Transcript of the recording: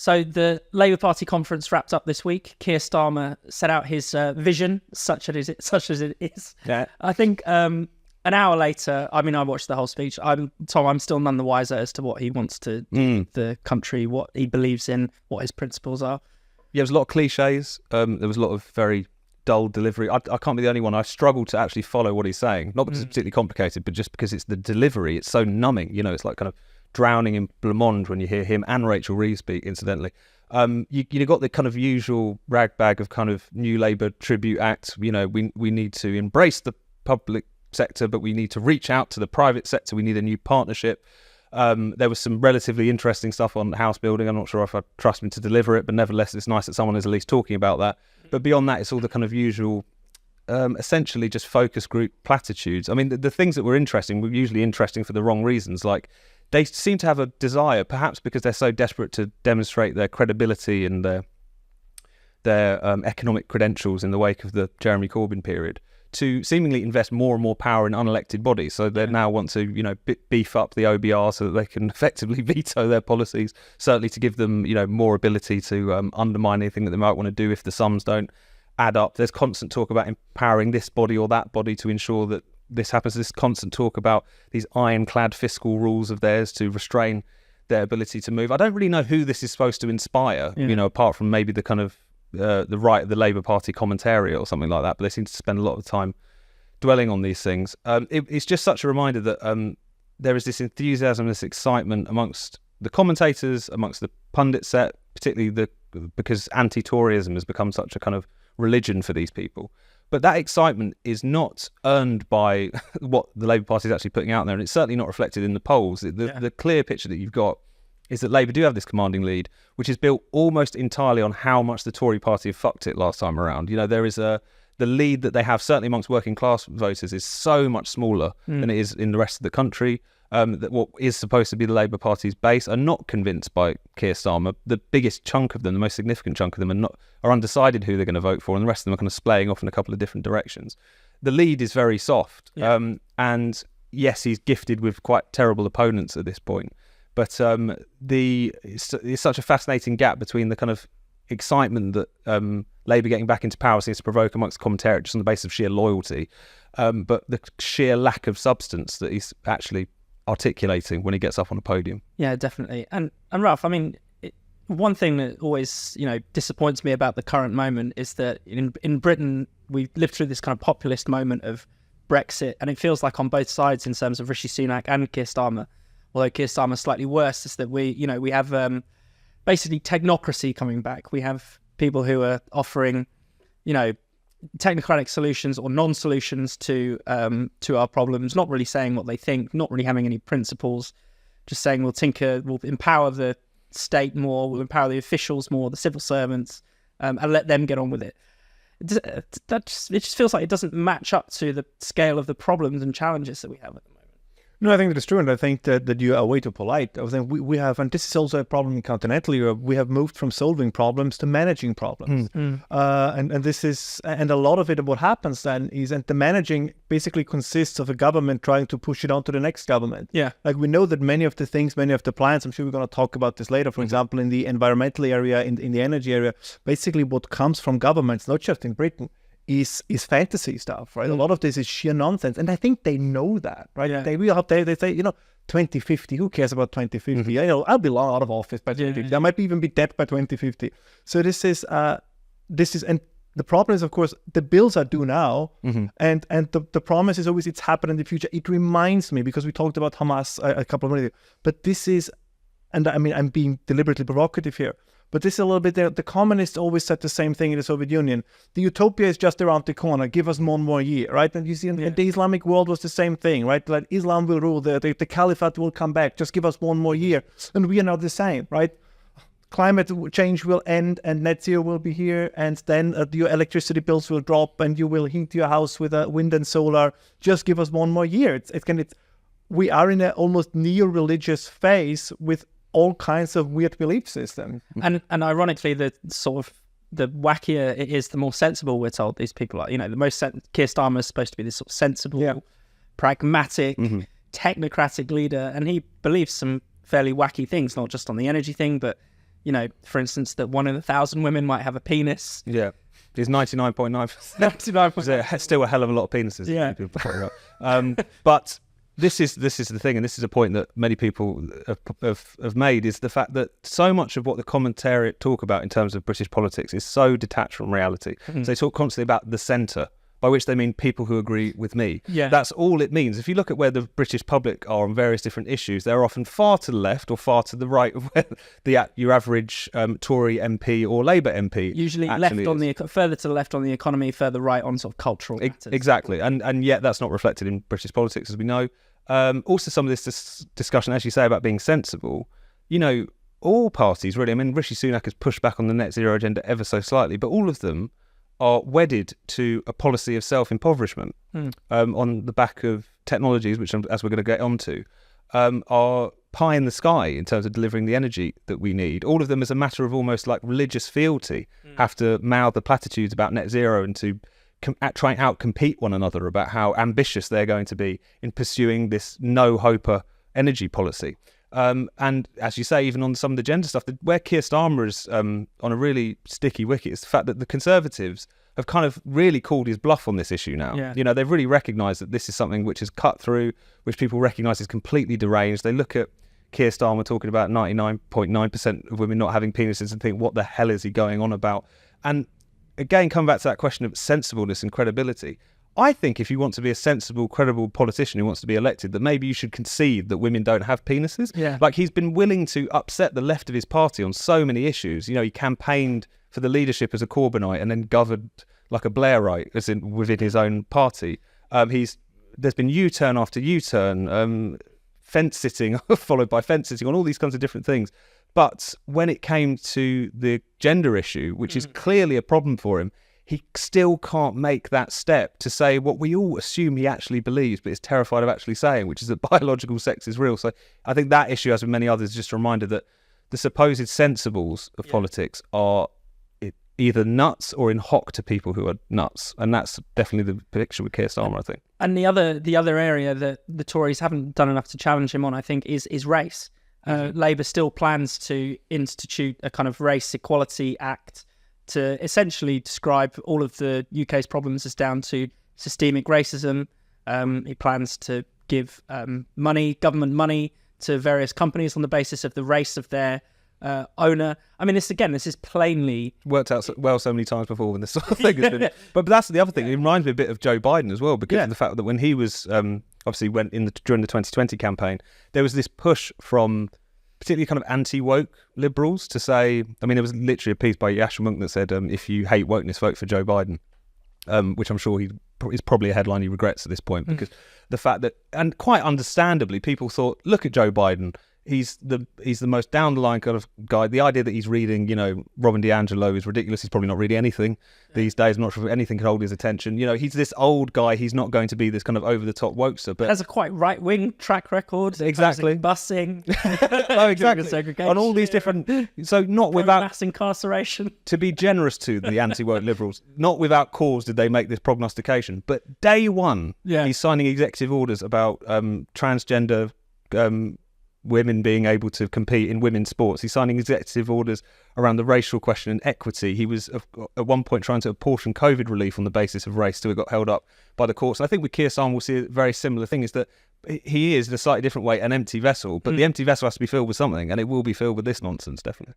So the Labour Party conference wrapped up this week. Keir Starmer set out his vision, such as it is. Yeah. I think an hour later, I watched the whole speech. I'm still none the wiser as to what he wants to do with the country, what he believes in, what his principles are. Yeah, there was a lot of cliches. There was a lot of very dull delivery. I can't be the only one. I struggle to actually follow what he's saying. Not because it's particularly complicated, but just because it's the delivery. It's so numbing. It's like kind of drowning in blancmange when you hear him and Rachel Reeves speak, incidentally. You got the kind of usual ragbag of kind of New Labour tribute act. We need to embrace the public sector, but we need to reach out to the private sector. We need a new partnership. There was some relatively interesting stuff on house building. I'm not sure if I trust him to deliver it, but nevertheless, it's nice that someone is at least talking about that. But beyond that, it's all the kind of usual, essentially just focus group platitudes. I mean, the things that were usually interesting for the wrong reasons. Like, they seem to have a desire, perhaps because they're so desperate to demonstrate their credibility and their economic credentials in the wake of the Jeremy Corbyn period, to seemingly invest more and more power in unelected bodies. So they now want to, beef up the OBR so that they can effectively veto their policies, certainly to give them, more ability to undermine anything that they might want to do if the sums don't add up. There's constant talk about empowering this body or that body to ensure that this happens. This constant talk about these ironclad fiscal rules of theirs to restrain their ability to move. I don't really know who this is supposed to inspire, apart from maybe the kind of the right of the Labour Party commentary or something like that, but they seem to spend a lot of time dwelling on these things. It's just such a reminder that there is this enthusiasm, this excitement amongst the commentators, amongst the pundit set, particularly because anti-Toryism has become such a kind of religion for these people. But that excitement is not earned by what the Labour Party is actually putting out there, and it's certainly not reflected in the polls. The clear picture that you've got is that Labour do have this commanding lead, which is built almost entirely on how much the Tory party have fucked it last time around. There is the lead that they have, certainly amongst working class voters, is so much smaller than it is in the rest of the country. That what is supposed to be the Labour Party's base are not convinced by Keir Starmer. The biggest chunk of them, the most significant chunk of them, are undecided who they're going to vote for, and the rest of them are kind of splaying off in a couple of different directions. The lead is very soft, and yes, he's gifted with quite terrible opponents at this point. But it's such a fascinating gap between the kind of excitement that Labour getting back into power seems to provoke amongst commentary just on the basis of sheer loyalty, but the sheer lack of substance that he's actually articulating when he gets up on a podium. Yeah, definitely. And Ralph, one thing that always disappoints me about the current moment is that in Britain we lived through this kind of populist moment of Brexit, and it feels like on both sides in terms of Rishi Sunak and Keir Starmer, although Keir Starmer is slightly worse, is that we have basically technocracy coming back. We have people who are offering technocratic solutions or non-solutions to our problems, not really saying what they think, not really having any principles, just saying we'll empower the state more, we'll empower the officials more, the civil servants, and let them get on with it. It just feels like it doesn't match up to the scale of the problems and challenges that we have at the moment. No, I think that is true, and I think that you are way too polite. I think we have, and this is also a problem in continental Europe, we have moved from solving problems to managing problems. And this is, and a lot of it, what happens then is, and the managing basically consists of a government trying to push it on to the next government. Yeah. Like we know that many of the plans, I'm sure we're going to talk about this later, for example, in the environmental area, in the energy area, basically what comes from governments, not just in Britain, is fantasy stuff, right? A lot of this is sheer nonsense, and I think they know that, right? Yeah. They say, 2050, who cares about 2050? I'll be long out of office by 2050. I might even be dead by 2050. So this is, and the problem is, of course, the bills are due now, and the promise is always it's happening in the future. It reminds me, because we talked about Hamas a couple of minutes ago, but this is, and I'm being deliberately provocative here, but this is a little bit, the communists always said the same thing in the Soviet Union. The utopia is just around the corner. Give us one more year, right? And you see, in the Islamic world was the same thing, right? Like Islam will rule, the caliphate will come back. Just give us one more year. And we are now the same, right? Climate change will end and net zero will be here. And then your electricity bills will drop and you will heat your house with wind and solar. Just give us one more year. We are in an almost neo-religious phase with all kinds of weird belief systems. And ironically, the wackier it is, the more sensible we're told these people are. Keir Starmer is supposed to be this sort of sensible, pragmatic, technocratic leader, and he believes some fairly wacky things, not just on the energy thing, but you know, for instance, that 1 in 1,000 women might have a penis. Yeah. It's 99.9%. 99%. Still a hell of a lot of penises. Yeah. But this is the thing, and this is a point that many people have made, is the fact that so much of what the commentariat talk about in terms of British politics is so detached from reality. So they talk constantly about the centre, by which they mean people who agree with me. Yeah. That's all it means. If you look at where the British public are on various different issues, they're often far to the left or far to the right of where your average Tory MP or Labour MP usually left on further to the left on the economy, further right on sort of cultural matters. Exactly, and yet that's not reflected in British politics, as we know. Also, some of this discussion, as you say, about being sensible, you know, all parties really, I mean, Rishi Sunak has pushed back on the net zero agenda ever so slightly, but all of them are wedded to a policy of self-impoverishment on the back of technologies, which, as we're going to get onto, are pie in the sky in terms of delivering the energy that we need. All of them, as a matter of almost like religious fealty, have to mouth the platitudes about net zero and to try and out-compete one another about how ambitious they're going to be in pursuing this no-hoper energy policy. And as you say, even on some of the gender stuff, where Keir Starmer is on a really sticky wicket is the fact that the Conservatives have kind of really called his bluff on this issue now. Yeah. You know, they've really recognised that this is something which is cut through, which people recognise is completely deranged. They look at Keir Starmer talking about 99.9% of women not having penises and think, what the hell is he going on about? And again, come back to that question of sensibleness and credibility. I think if you want to be a sensible, credible politician who wants to be elected, that maybe you should concede that women don't have penises. Yeah. Like, he's been willing to upset the left of his party on so many issues. You know, he campaigned for the leadership as a Corbynite and then governed like a Blairite, as in within his own party. There's been U-turn after U-turn, fence sitting followed by fence sitting on all these kinds of different things. But when it came to the gender issue, which is clearly a problem for him, he still can't make that step to say what we all assume he actually believes, but is terrified of actually saying, which is that biological sex is real. So I think that issue, as with many others, is just a reminder that the supposed sensibles of politics are either nuts or in hock to people who are nuts. And that's definitely the picture with Keir Starmer, I think. And the other area that the Tories haven't done enough to challenge him on, I think, is race. Labour still plans to institute a kind of race equality act to essentially describe all of the UK's problems as down to systemic racism. He plans to give government money to various companies on the basis of the race of their owner. I mean, this is plainly worked out well so many times before when this sort of thing has been. But that's the other thing. It reminds me a bit of Joe Biden as well, because of the fact that when he was obviously during the 2020 campaign, there was this push from particularly kind of anti-woke liberals to say, I mean, there was literally a piece by Yashar Monk that said, if you hate wokeness, vote for Joe Biden, which I'm sure is probably a headline he regrets at this point, because the fact that, and quite understandably, people thought, look at Joe Biden. He's the most down the line kind of guy. The idea that he's reading, you know, Robin DiAngelo is ridiculous. He's probably not reading anything these days. I'm not sure if anything can hold his attention. You know, he's this old guy. He's not going to be this kind of over the top wokester. But has a quite right wing track record. Exactly. Busing. Oh, exactly. On all these different. So not without mass incarceration. To be generous to the anti-woke liberals, not without cause did they make this prognostication. But day one, he's signing executive orders about transgender. Women being able to compete in women's sports. He's signing executive orders around the racial question and equity. He was at one point trying to apportion COVID relief on the basis of race, so it got held up by the courts. I think with Keir Starmer we'll see a very similar thing, is that he is, in a slightly different way, an empty vessel, but the empty vessel has to be filled with something, and it will be filled with this nonsense, definitely.